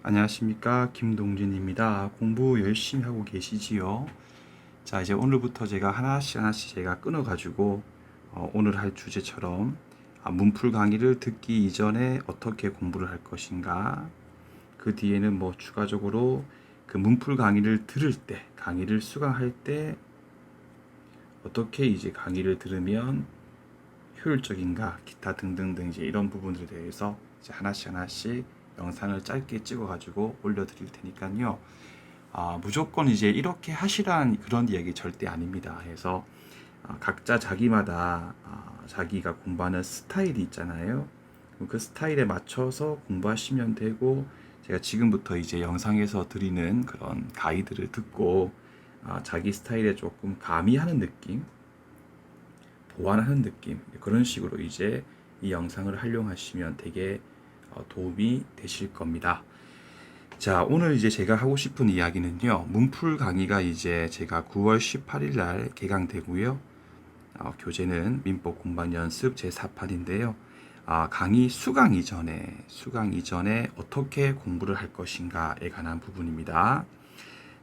안녕하십니까, 김동진입니다. 공부 열심히 하고 계시지요? 자, 이제 오늘부터 제가 하나씩 제가 끊어가지고 오늘 할 주제처럼 문풀 강의를 듣기 이전에 어떻게 공부를 할 것인가, 그 뒤에는 뭐 추가적으로 그 문풀 강의를 들을 때, 강의를 수강할 때 어떻게 이제 강의를 들으면 효율적인가, 기타 등등등 이제 이런 부분들에 대해서 이제 하나씩 영상을 짧게 찍어가지고 올려드릴 테니까요. 무조건 이제 이렇게 하시란 그런 이야기 절대 아닙니다. 그래서 각자 자기마다 자기가 공부하는 스타일이 있잖아요. 그 스타일에 맞춰서 공부하시면 되고, 제가 지금부터 이제 영상에서 드리는 그런 가이드를 듣고 자기 스타일에 조금 가미하는 느낌, 보완하는 느낌, 그런 식으로 이제 이 영상을 활용하시면 되게 도움이 되실 겁니다. 자, 오늘 이제 제가 하고 싶은 이야기는요, 문풀 강의가 이제 제가 9월 18일 날 개강되고요. 교재는 민법 공방 연습 제4판인데요. 강의 수강 이전에 어떻게 공부를 할 것인가에 관한 부분입니다.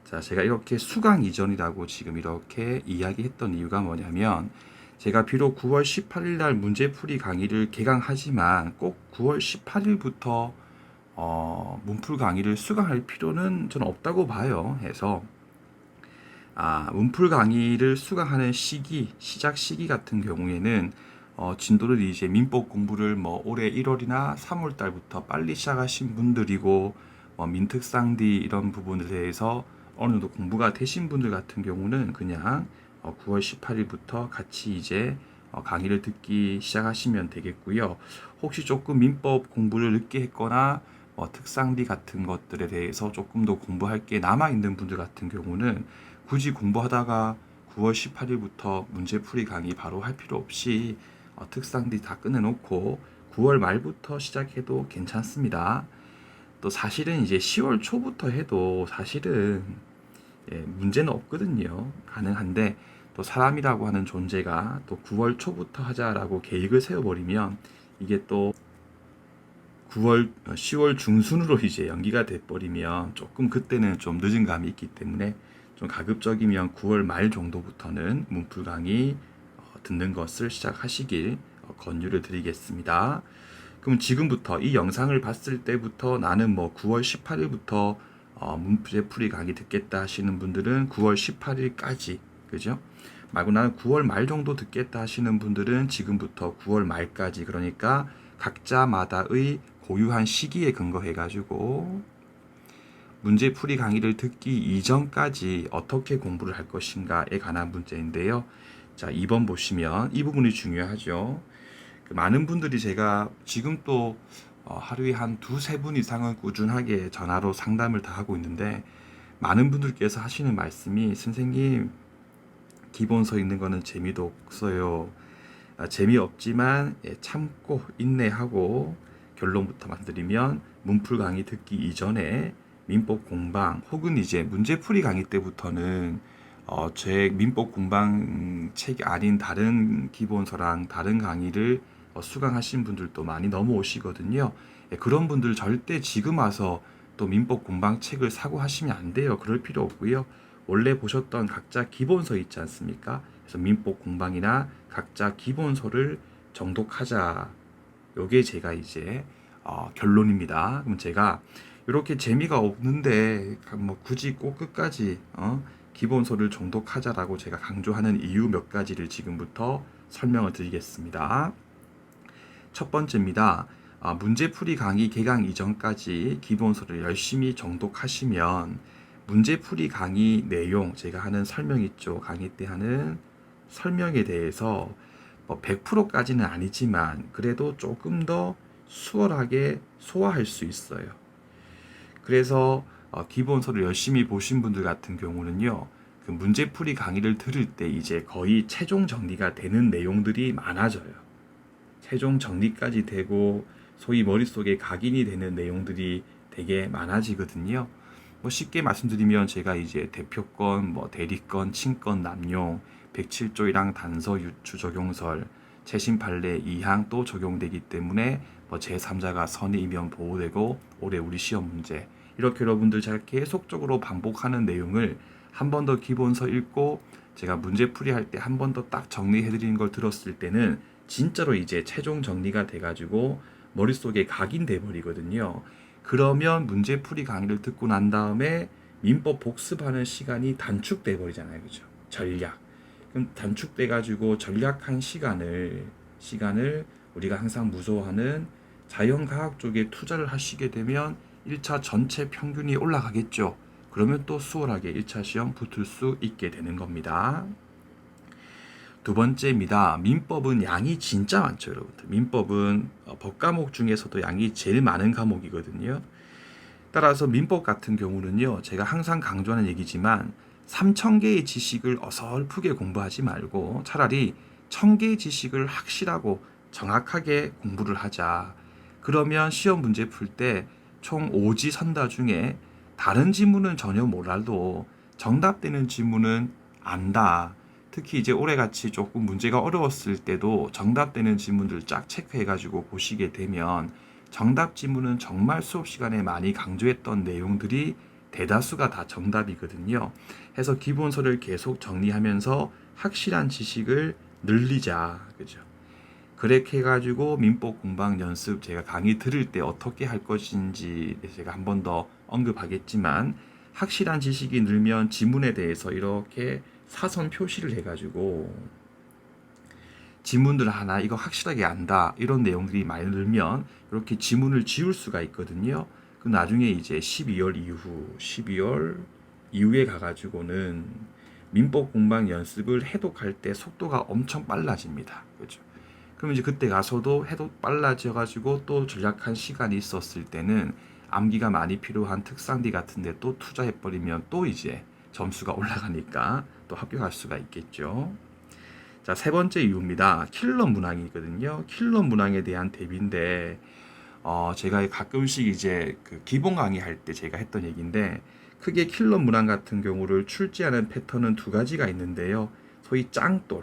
자, 제가 이렇게 수강 이전이라고 지금 이렇게 이야기했던 이유가 뭐냐면, 제가 비록 9월 18일 날 문제풀이 강의를 개강하지만 꼭 9월 18일부터 문풀 강의를 수강할 필요는 저는 없다고 봐요. 해서 문풀 강의를 수강하는 시작 시기 같은 경우에는 진도를 이제 민법 공부를 뭐 올해 1월이나 3월 달부터 빨리 시작하신 분들이고, 민특상디 이런 부분에 대해서 어느 정도 공부가 되신 분들 같은 경우는 그냥 9월 18일부터 같이 이제 강의를 듣기 시작하시면 되겠고요. 혹시 조금 민법 공부를 늦게 했거나 특상비 같은 것들에 대해서 조금 더 공부할 게 남아있는 분들 같은 경우는 굳이 공부하다가 9월 18일부터 문제풀이 강의 바로 할 필요 없이 특상비 다 끝내놓고 9월 말부터 시작해도 괜찮습니다. 또 사실은 이제 10월 초부터 해도 사실은 문제는 없거든요. 가능한데, 또 사람이라고 하는 존재가 또 9월 초부터 하자라고 계획을 세워버리면 이게 또 10월 중순으로 이제 연기가 돼버리면 조금 그때는 좀 늦은 감이 있기 때문에 좀 가급적이면 9월 말 정도부터는 문풀 강의 듣는 것을 시작하시길 권유를 드리겠습니다. 그럼 지금부터 이 영상을 봤을 때부터 나는 뭐 9월 18일부터 문제풀이 강의 듣겠다 하시는 분들은 9월 18일까지, 그죠? 말고 나는 9월 말 정도 듣겠다 하시는 분들은 지금부터 9월 말까지, 그러니까 각자마다의 고유한 시기에 근거해가지고 문제풀이 강의를 듣기 이전까지 어떻게 공부를 할 것인가에 관한 문제인데요. 자, 2번 보시면 이 부분이 중요하죠. 많은 분들이 제가 지금 또 하루에 한 두세 분 이상은 꾸준하게 전화로 상담을 다 하고 있는데, 많은 분들께서 하시는 말씀이, 선생님 기본서 읽는 거는 재미도 없어요. 재미없지만 참고 인내하고 결론부터 말드리면 문풀 강의 듣기 이전에 민법 공방 혹은 이제 문제풀이 강의 때부터는 제 민법 공방 책이 아닌 다른 기본서랑 다른 강의를 수강하신 분들도 많이 넘어오시거든요. 그런 분들 절대 지금 와서 또 민법 공방 책을 사고 하시면 안 돼요. 그럴 필요 없고요. 원래 보셨던 각자 기본서 있지 않습니까? 그래서 민법 공방이나 각자 기본서를 정독하자. 요게 제가 이제 결론입니다. 그럼 제가 이렇게 재미가 없는데 뭐 굳이 꼭 끝까지 기본서를 정독하자라고 제가 강조하는 이유 몇 가지를 지금부터 설명을 드리겠습니다. 첫 번째입니다. 문제풀이 강의 개강 이전까지 기본서를 열심히 정독하시면 문제풀이 강의 내용, 제가 하는 설명 있죠. 강의 때 하는 설명에 대해서 100%까지는 아니지만 그래도 조금 더 수월하게 소화할 수 있어요. 그래서 기본서를 열심히 보신 분들 같은 경우는요, 그 문제풀이 강의를 들을 때 이제 거의 최종 정리가 되는 내용들이 많아져요. 최종 정리까지 되고 소위 머릿속에 각인이 되는 내용들이 되게 많아지거든요. 뭐 쉽게 말씀드리면 제가 이제 대표권, 뭐 대리권, 친권, 남용, 107조이랑 단서 유추 적용설, 최신 판례 2항 또 적용되기 때문에 뭐 제3자가 선의 이면 보호되고 올해 우리 시험 문제 이렇게 여러분들 잘 계속적으로 반복하는 내용을 한 번 더 기본서 읽고 제가 문제풀이 할 때 한 번 더 딱 정리해 드리는 걸 들었을 때는 진짜로 이제 최종 정리가 돼 가지고 머릿속에 각인돼 버리거든요. 그러면 문제풀이 강의를 듣고 난 다음에 민법 복습하는 시간이 단축돼 버리잖아요. 그죠? 전략. 그럼 단축돼 가지고 전략한 시간을 우리가 항상 무서워하는 자연과학 쪽에 투자를 하시게 되면 1차 전체 평균이 올라가겠죠. 그러면 또 수월하게 1차 시험 붙을 수 있게 되는 겁니다. 두 번째입니다. 민법은 양이 진짜 많죠, 여러분들. 민법은 법 과목 중에서도 양이 제일 많은 과목이거든요. 따라서 민법 같은 경우는요, 제가 항상 강조하는 얘기지만 3,000개의 지식을 어설프게 공부하지 말고 차라리 1,000개의 지식을 확실하고 정확하게 공부를 하자. 그러면 시험 문제 풀 때 총 5지선다 중에 다른 지문은 전혀 몰라도 정답되는 지문은 안다. 특히 이제 올해같이 조금 문제가 어려웠을 때도 정답되는 지문들 쫙 체크해가지고 보시게 되면 정답 지문은 정말 수업 시간에 많이 강조했던 내용들이 대다수가 다 정답이거든요. 해서 기본서를 계속 정리하면서 확실한 지식을 늘리자. 그죠? 그렇게 해가지고 민법 공방 연습 제가 강의 들을 때 어떻게 할 것인지 제가 한 번 더 언급하겠지만 확실한 지식이 늘면 지문에 대해서 이렇게 사선 표시를 해가지고 지문들 하나 이거 확실하게 안다 이런 내용들이 많이 늘면 이렇게 지문을 지울 수가 있거든요. 그 나중에 이제 12월 이후에 가가지고는 민법 공방 연습을 해독할 때 속도가 엄청 빨라집니다. 그죠? 그럼 이제 그때 가서도 해독 빨라져가지고 또 전략한 시간이 있었을 때는 암기가 많이 필요한 특상비 같은데 또 투자해버리면 또 이제 점수가 올라가니까 또 합격할 수가 있겠죠. 자, 세 번째 이유입니다. 킬러 문항이거든요. 킬러 문항에 대한 대비인데, 제가 가끔씩 이제 그 기본 강의 할 때 제가 했던 얘기인데, 크게 킬러 문항 같은 경우를 출제하는 패턴은 두 가지가 있는데요. 소위 짱돌.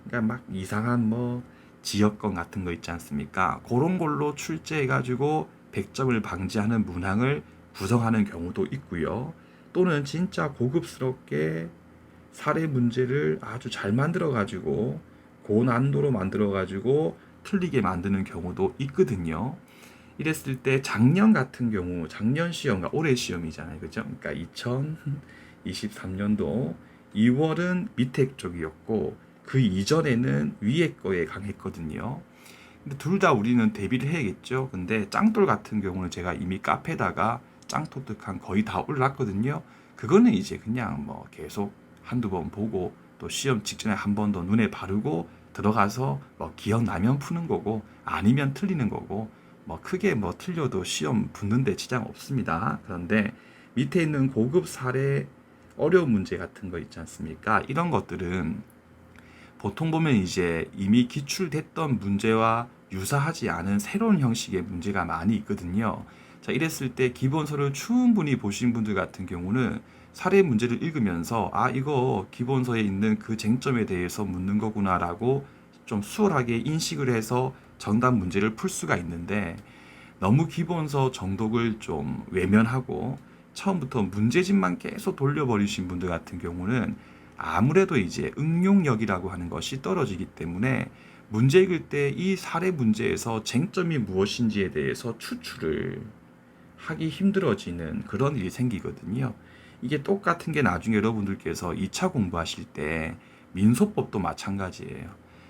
그러니까 막 이상한 뭐 지역권 같은 거 있지 않습니까? 그런 걸로 출제해가지고 100점을 방지하는 문항을 구성하는 경우도 있고요. 또는 진짜 고급스럽게 사례 문제를 아주 잘 만들어가지고 고난도로 만들어가지고 틀리게 만드는 경우도 있거든요. 이랬을 때 작년 같은 경우, 작년 시험과 올해 시험이잖아요. 그죠? 그러니까 2023년도 2월은 밑에 쪽이었고 그 이전에는 위에 거에 강했거든요. 근데 둘 다 우리는 대비를 해야겠죠. 근데 짱돌 같은 경우는 제가 이미 카페에다가 짱토득한 거의 다 올랐거든요. 그거는 이제 그냥 뭐 계속 한두 번 보고 또 시험 직전에 한 번 더 눈에 바르고 들어가서 뭐 기억나면 푸는 거고 아니면 틀리는 거고 뭐 크게 뭐 틀려도 시험 붙는데 지장 없습니다. 그런데 밑에 있는 고급 사례 어려운 문제 같은 거 있지 않습니까? 이런 것들은 보통 보면 이제 이미 기출됐던 문제와 유사하지 않은 새로운 형식의 문제가 많이 있거든요. 자, 이랬을 때 기본서를 충분히 보신 분들 같은 경우는 사례 문제를 읽으면서 아, 이거 기본서에 있는 그 쟁점에 대해서 묻는 거구나라고 좀 수월하게 인식을 해서 정답 문제를 풀 수가 있는데 너무 기본서 정독을 좀 외면하고 처음부터 문제집만 계속 돌려버리신 분들 같은 경우는 아무래도 이제 응용력이라고 하는 것이 떨어지기 때문에 문제 읽을 때 이 사례 문제에서 쟁점이 무엇인지에 대해서 추출을 하기 힘들어지는 그런 일이 생기거든요. 이게 똑같은 게 나중에 여러분들께서 2차 공부하실 때 민소법도 마찬가지예요.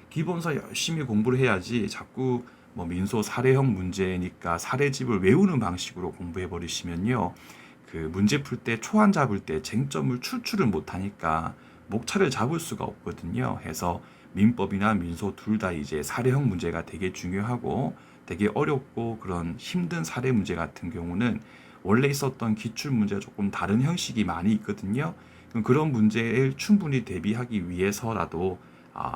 기본서 열심히 공부를 해야지 자꾸 뭐 민소 사례형 문제니까 사례집을 외우는 방식으로 공부해 버리시면요. 그 문제 풀 때 초안 잡을 때 쟁점을 추출을 못 하니까 목차를 잡을 수가 없거든요. 해서 민법이나 민소 둘 다 이제 사례형 문제가 되게 중요하고 되게 어렵고 그런 힘든 사례 문제 같은 경우는 원래 있었던 기출 문제가 조금 다른 형식이 많이 있거든요. 그런 문제를 충분히 대비하기 위해서라도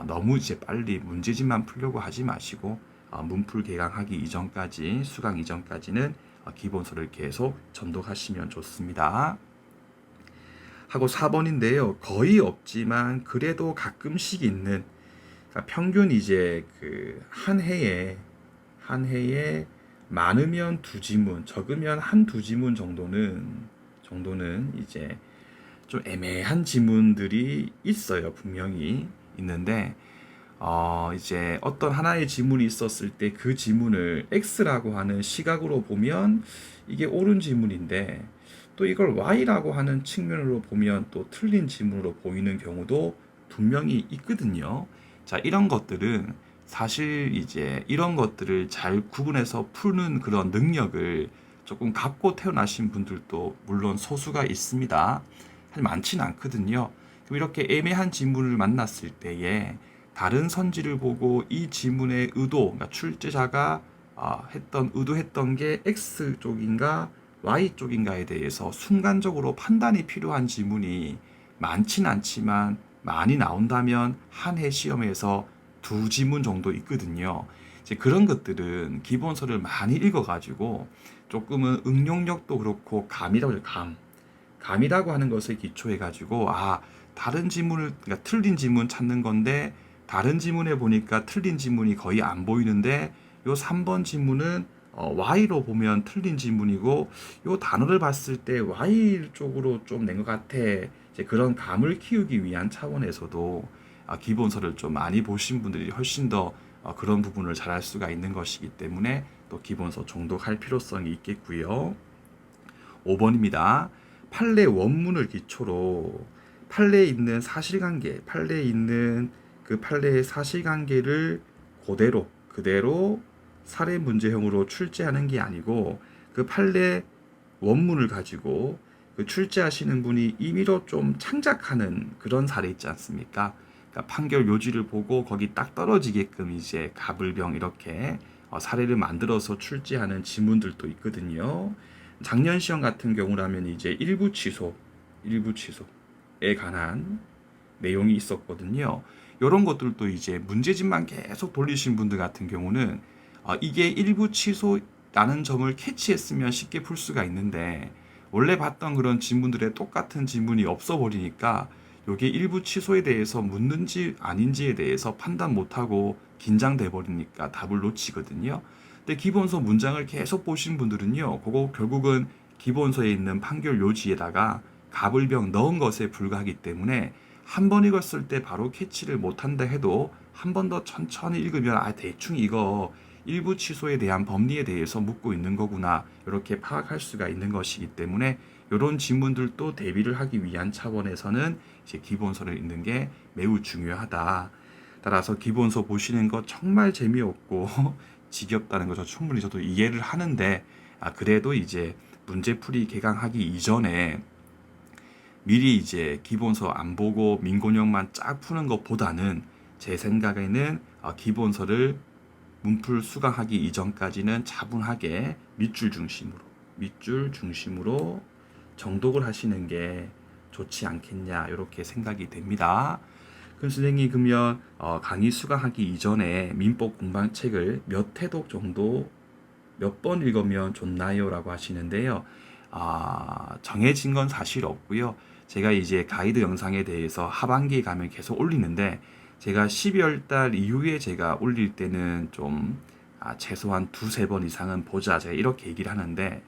너무 이제 빨리 문제집만 풀려고 하지 마시고 문풀 개강하기 이전까지 수강 이전까지는 기본서를 계속 전독하시면 좋습니다. 하고 4번인데요. 거의 없지만 그래도 가끔씩 있는 그러니까 평균 이제 그 한 해에 많으면 두 지문, 적으면 한 두 지문 정도는 이제 좀 애매한 지문들이 있어요. 분명히 있는데 이제 어떤 하나의 지문이 있었을 때 그 지문을 X라고 하는 시각으로 보면 이게 옳은 지문인데 또 이걸 Y라고 하는 측면으로 보면 또 틀린 지문으로 보이는 경우도 분명히 있거든요. 자, 이런 것들은 사실 이제 이런 것들을 잘 구분해서 푸는 그런 능력을 조금 갖고 태어나신 분들도 물론 소수가 있습니다. 사실 많지는 않거든요. 그럼 이렇게 애매한 지문을 만났을 때에 다른 선지를 보고 이 지문의 의도, 그러니까 출제자가 의도했던 게 X 쪽인가 Y 쪽인가에 대해서 순간적으로 판단이 필요한 지문이 많진 않지만 많이 나온다면 한 해 시험에서 두 지문 정도 있거든요. 이제 그런 것들은 기본서를 많이 읽어가지고 조금은 응용력도 그렇고 감이라고 해요. 감이라고 하는 것을 기초해가지고 다른 지문을 그러니까 틀린 지문 찾는 건데 다른 지문에 보니까 틀린 지문이 거의 안 보이는데 요 3번 지문은 Y로 보면 틀린 지문이고 요 단어를 봤을 때 Y 쪽으로 좀 낸 것 같아. 이제 그런 감을 키우기 위한 차원에서도 기본서를 좀 많이 보신 분들이 훨씬 더 그런 부분을 잘할 수가 있는 것이기 때문에 또 기본서 정독할 필요성이 있겠고요. 5번입니다. 판례 원문을 기초로 판례에 있는 사실관계, 판례에 있는 그 판례의 사실관계를 그대로 사례 문제형으로 출제하는 게 아니고 그 판례 원문을 가지고 그 출제하시는 분이 임의로 좀 창작하는 그런 사례 있지 않습니까? 그러니까 판결 요지를 보고 거기 딱 떨어지게끔 이제 가불병 이렇게 사례를 만들어서 출제하는 지문들도 있거든요. 작년 시험 같은 경우라면 이제 일부 취소에 관한 내용이 있었거든요. 이런 것들도 이제 문제집만 계속 돌리신 분들 같은 경우는 이게 일부 취소라는 점을 캐치했으면 쉽게 풀 수가 있는데 원래 봤던 그런 지문들의 똑같은 지문이 없어 버리니까 이게 일부 취소에 대해서 묻는지 아닌지에 대해서 판단 못하고 긴장돼 버리니까 답을 놓치거든요. 근데 기본서 문장을 계속 보신 분들은요, 그거 결국은 기본서에 있는 판결 요지에다가 갑을병 넣은 것에 불과하기 때문에 한 번 읽었을 때 바로 캐치를 못한다 해도 한 번 더 천천히 읽으면 대충 이거 일부 취소에 대한 법리에 대해서 묻고 있는 거구나 이렇게 파악할 수가 있는 것이기 때문에 이런 질문들도 대비를 하기 위한 차원에서는 이제 기본서를 읽는 게 매우 중요하다. 따라서 기본서 보시는 거 정말 재미없고 지겹다는 거 충분히 저도 이해를 하는데 그래도 이제 문제풀이 개강하기 이전에 미리 이제 기본서 안 보고 민곤형만 쫙 푸는 것보다는 제 생각에는 기본서를 문풀 수강하기 이전까지는 차분하게 밑줄 중심으로 정독을 하시는 게 좋지 않겠냐 이렇게 생각이 됩니다. 그럼 선생님 그러면 강의 수강하기 이전에 민법 공방책을 몇 회독 정도 몇 번 읽으면 좋나요? 라고 하시는데요. 정해진 건 사실 없고요. 제가 이제 가이드 영상에 대해서 하반기에 가면 계속 올리는데 제가 12월 달 이후에 제가 올릴 때는 좀 최소한 두세 번 이상은 보자 제가 이렇게 얘기를 하는데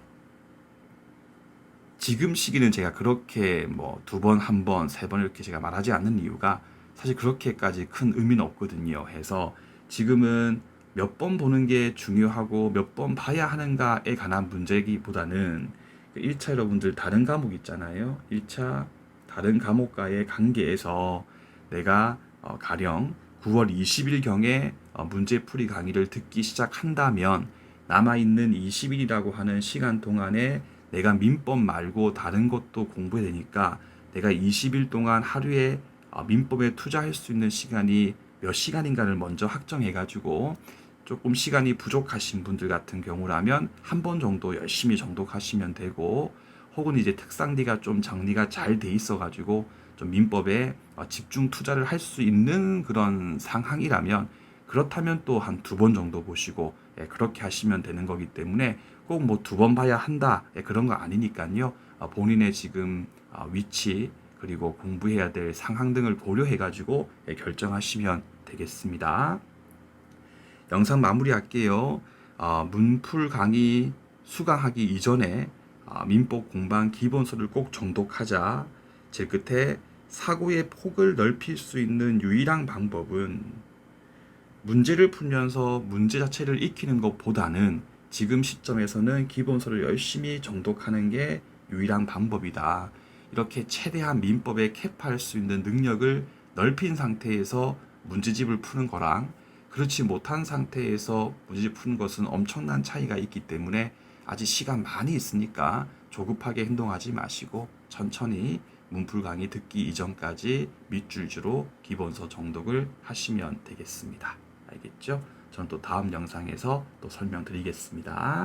지금 시기는 제가 그렇게 뭐 두 번, 한 번, 세 번 이렇게 제가 말하지 않는 이유가 사실 그렇게까지 큰 의미는 없거든요. 해서 지금은 몇 번 보는 게 중요하고 몇 번 봐야 하는가에 관한 문제기보다는 1차 여러분들 다른 과목 있잖아요. 1차 다른 과목과의 관계에서 내가 가령 9월 20일경에 문제풀이 강의를 듣기 시작한다면 남아있는 20일이라고 하는 시간 동안에 내가 민법 말고 다른 것도 공부해야 되니까 내가 20일 동안 하루에 민법에 투자할 수 있는 시간이 몇 시간인가를 먼저 확정해가지고 조금 시간이 부족하신 분들 같은 경우라면 한 번 정도 열심히 정독하시면 되고 혹은 이제 특상디가 좀 정리가 잘 돼 있어가지고 좀 민법에 집중 투자를 할 수 있는 그런 상황이라면 그렇다면 또 한 두 번 정도 보시고 그렇게 하시면 되는 거기 때문에 꼭 뭐 두 번 봐야 한다 그런 거 아니니까요. 본인의 지금 위치 그리고 공부해야 될 상황 등을 고려해 가지고 결정하시면 되겠습니다. 영상 마무리할게요. 문풀 강의 수강하기 이전에 민법 공방 기본서를 꼭 정독하자. 제 끝에 사고의 폭을 넓힐 수 있는 유일한 방법은 문제를 풀면서 문제 자체를 익히는 것보다는 지금 시점에서는 기본서를 열심히 정독하는 게 유일한 방법이다. 이렇게 최대한 민법에 캡할 수 있는 능력을 넓힌 상태에서 문제집을 푸는 거랑 그렇지 못한 상태에서 문제집 푸는 것은 엄청난 차이가 있기 때문에 아직 시간 많이 있으니까 조급하게 행동하지 마시고 천천히 문풀 강의 듣기 이전까지 밑줄주로 기본서 정독을 하시면 되겠습니다. 알겠죠? 저는 또 다음 영상에서 또 설명드리겠습니다.